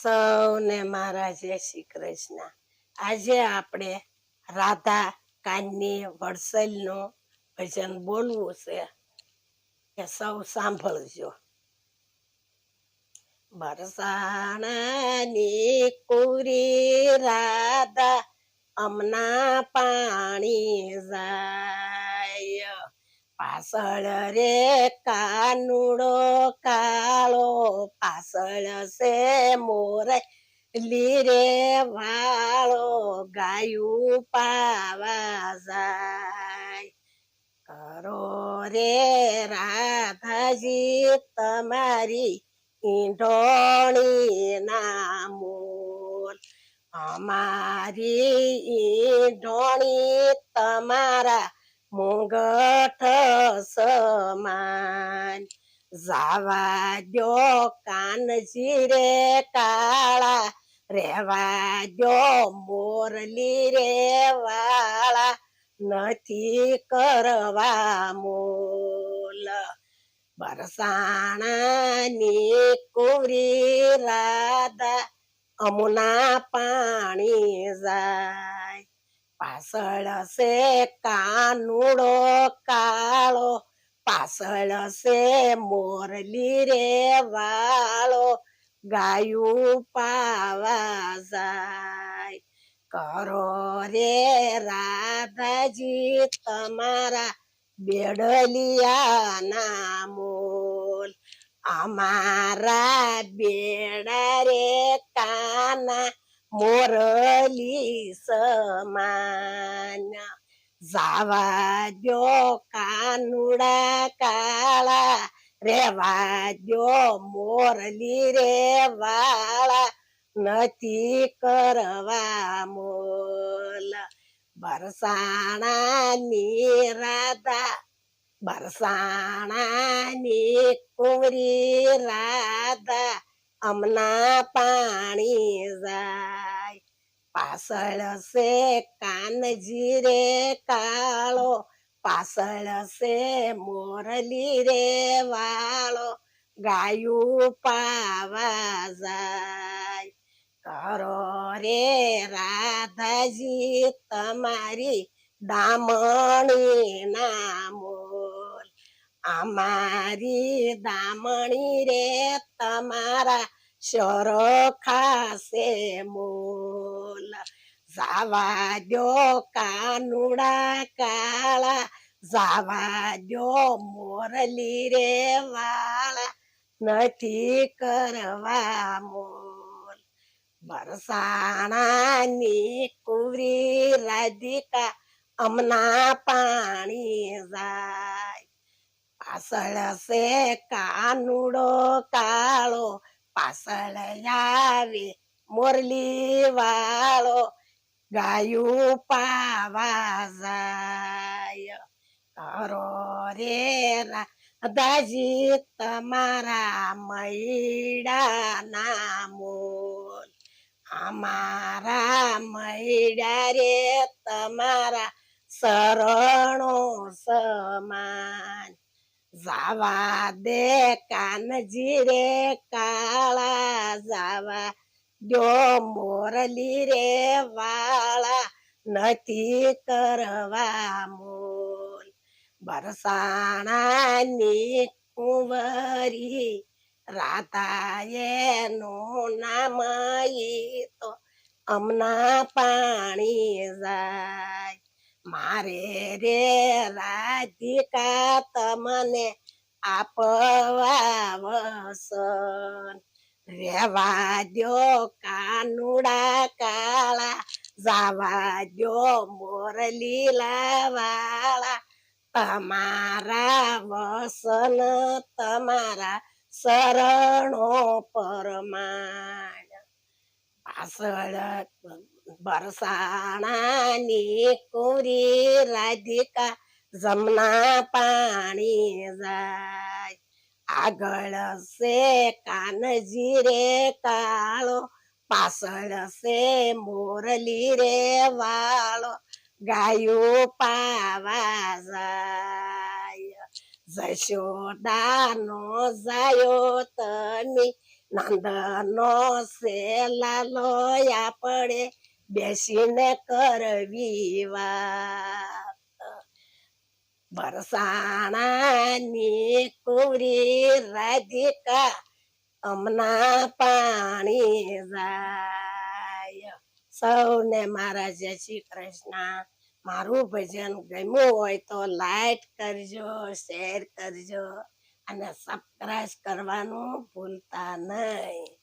સૌને મારા જય શ્રી કૃષ્ણ. આજે આપણે રાધા કાનની વડસલનું ભજન બોલવું છે કે સૌ સાંભળજો. બરસાણાની કુરી રાધા અમના પાણી જાય, પાછળ રે કાનુડો કાળો, પાછળ સે મોરે લીરે વાળો, ગાયું પાવા જાય. કરો રે રાધાજી તમારી ઈંઢોણી ના મોલ, અમારી ઈંઢોણી તમારા મુંગઠ સમાન. જાવા દો કાનજી રે કાળા, રેવા દો મોરલી રે વાળા, નથી કરવા મોલ. બરસાણાની કુરી રાધા અમુના પાણી જાય, પાછળ સે કાનુડો કાળો, પાછળ સે મોરલી રે વાળો, ગાયું પાવા જાય. કરો રે રાધાજી તમારા બેડલિયા ના મોલ, અમારા બેડા રે કાના મોરલી સમાન. જાવા દો કાનુડા કાળા, રેવા દો મોરલી રે વાળા, નથી કરવા મોલ. બરસાણાની રાધા, બરસાણાની કુંવરી રાધા અમના પાણી જાય, પાછળ સે કાનજી રે કાળો, પાછળ સે મોરલી રે વાળો, ગાયું પાવા જાય. કરો રે રાધાજી તમારી દામણી ના મોલ, અમારી દામણી રે તમારા શરખાસે મોલ. જાવા દો કાનુડા કાળા, જાવા દો મોરલી રે વાળા, નથી કરવા મોલ. બરસાણાની કુરી રાધિકા અમના પાણી જાય, પાછળ સે કાનુડો કાળો, પાછળ આવે મોરલી વાળો, ગાયું પાવા જાય. કરો રે રાધાજી તમારા મૈડા ના મોલ, અમારા મૈડા રે તમારા શરણો સમાન. જાવા દે કાનજી રે કાળા, જાવા દો મોરલી રે વાળા, નથી કરવા મોલ. બરસાણાની કુંવરી રાધાએ નું નામ ઈ તો અમના પાણી જાય. મારે રે રાધિકા તમને આપવા વસન, રેવા દો કાનુડા કાળા, જાવા દો મોરલી વાળા, તમારા વસન તમારા શરણો પરમાણ. પાછળ બરસાણાની કુરી રાધિકા જમના પાણી જાય, આગળ સે કાનજી રે કાળો, પાછળ સે મોરલી રે વાળો, ગાયું પાવા જાય. જશોદાનો જાયો તમે નાંદનો સે લાલો આપણે બેસીને કરવી વાત બરસાણાની કુરી રાધિકા અમના પાણી જાય સૌને મારા જય શ્રી કૃષ્ણ મારું ભજન ગમ્યું હોય તો લાઈક કરજો શેર કરજો અને સબસ્ક્રાઇબ કરવાનું ભૂલતા નહીં